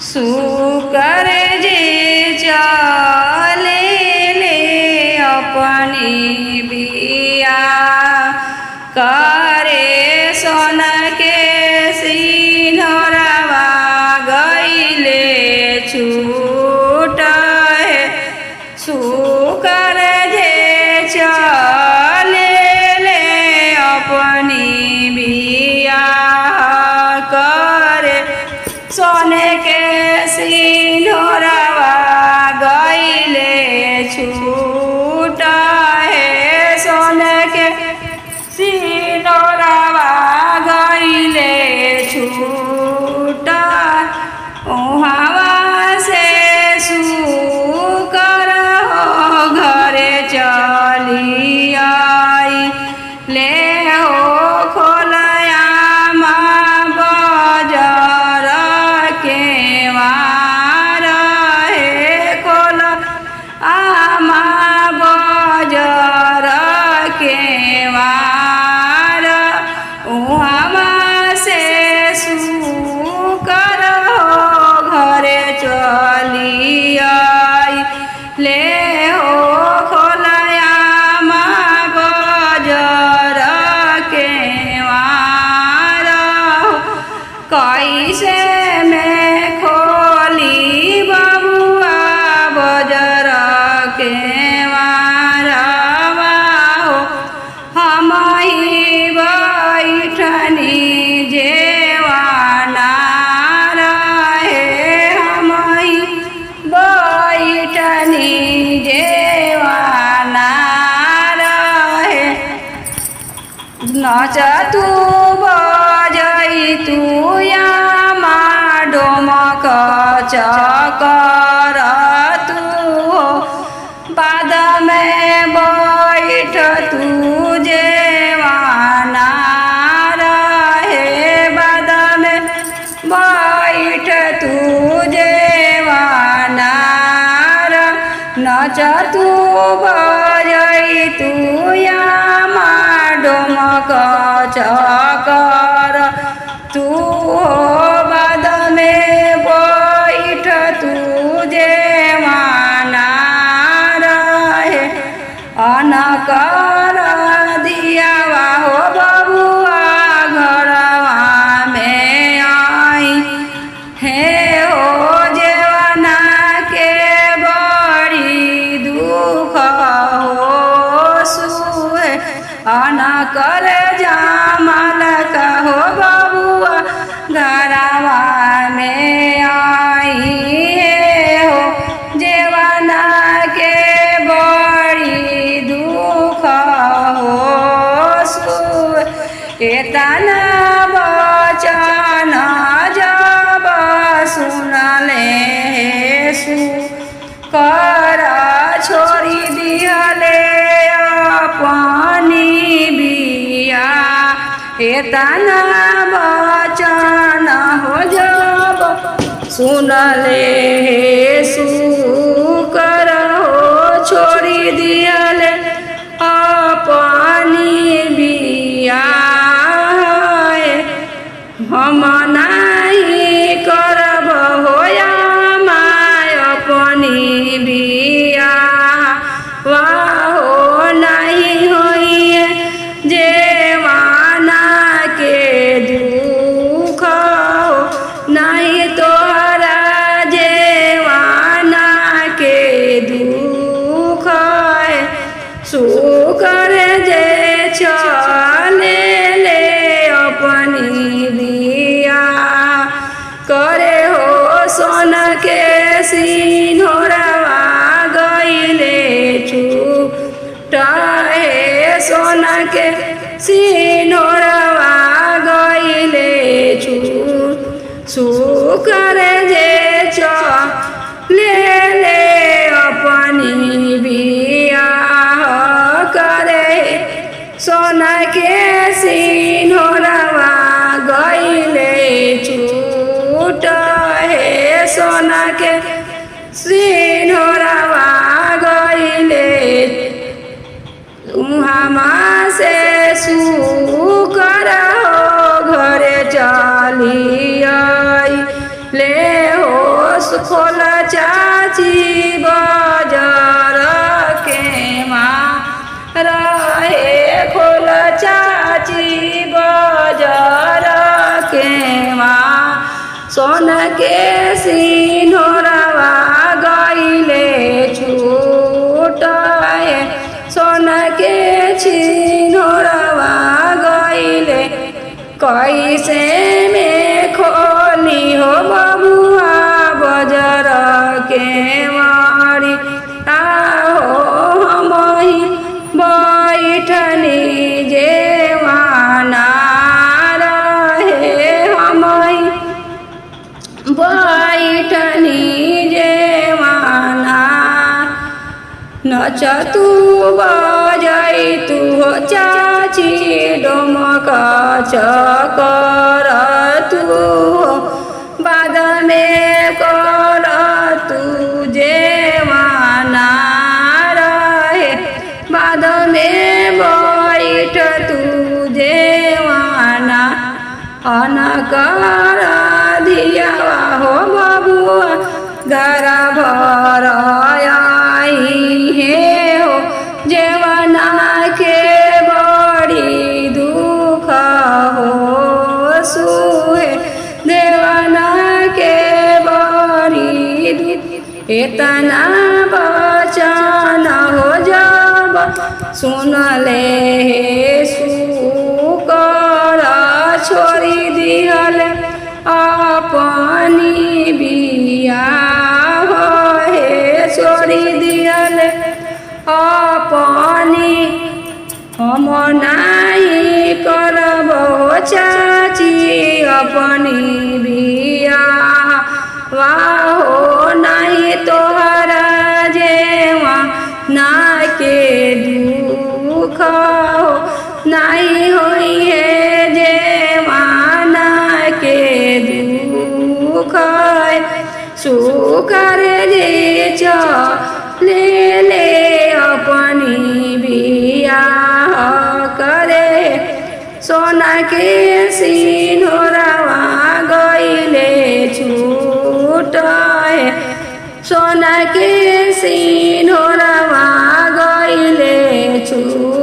सुकर जे चले ले अपनी बिया करे सोन के सिंहरवा गईले छूट है। सुकर जे चले ले अपनी बिया करे सोने के सिंहरवा गईले छूट है। सोने के सिंहरवा गईले छूट उहावा से सुकर हो घरे चली आई ले हो खोलया माँ बजर के वार है। खोल आमा बजर के वार उहावा से सुकर हो घरे चली आई ले हो खोलया माँ बजर के वार कैसे में खोली बबुआ बजर के वारवा हो। हम ही बैठनी जेवाना रहे हम ही बैठनी जेवाना रहे। नच तू बजई तू या डोमक चकर तू हो बाद में बैठ तू जेवाना रहे। बाद में बैठ तू जेवाना नच तू बजई तू या डोमक चकर तू हो बाद में बैठ तू जेवाना रहे। अनकर दिया हो बबुआ घरवा में आई हे हो जेवाना के बड़ी दुख हो सुहे। अनकर जामल कहो बबुआ घरवा में आई हो जेवाना के बड़ी दुख हो सुहे। एतना बचन जब सुनले सुकर छोड़ी दिहले अपनी बिया। एतना बचन हो जब सुनले सुकर हो छोड़ी दिहले अपनी बिया। हम नहीं करब होया माय अपनी बिया वाहो नहीं होइए जेवाना के दुख हो नहीं तोहरा जेवाना के दुख है। सुकर जे चले ले अपनी बिया करे हो सोन के सिंहरवा गईले छूट है। सोन के सिंहरवा गईले छूट सुकर जे चले ले अपनी बिया करे सोन के सिंहरवा गईले छूट है। सोन के सिंहरवा गईले उहामा से सुकर हो घरे चली आई ले हो खोल चाची बजर के माँ रहे खोल चाची बजर के माँ सोन के सिंहरवा गईले छूट सोन के सिंहरवा गईले कैसे में खोली हो बबुआ बजर के मारी आहो हमही बैठनी जेवाना रहे हमही बैठनी जेवाना नच तू बजई तू हो चाची डोमका चकर तू बाद में कर तू जेवाना रहे बाद में बैठ तू जेवाना अनकर धियावा हो बबुआ घर भर आई हे हो जेवाना के बड़ी दुख हो सुहे देवाना के बड़ी दुख इतना बचन हो जब सुन ले सुकर छोड़ी दिहल अपनी बिया छोड़ी दियल अपनी हम नहीं करबो चाची अपनी बिया वाहो नहीं तोहरा जेवा ना के दुख हो नहीं होई है जेवा ना के दुख सुकर जे ले ले अपनी बिया करे सोना के सिंहरवा गईले छूट सोना के सिंहरवा गईले छूट।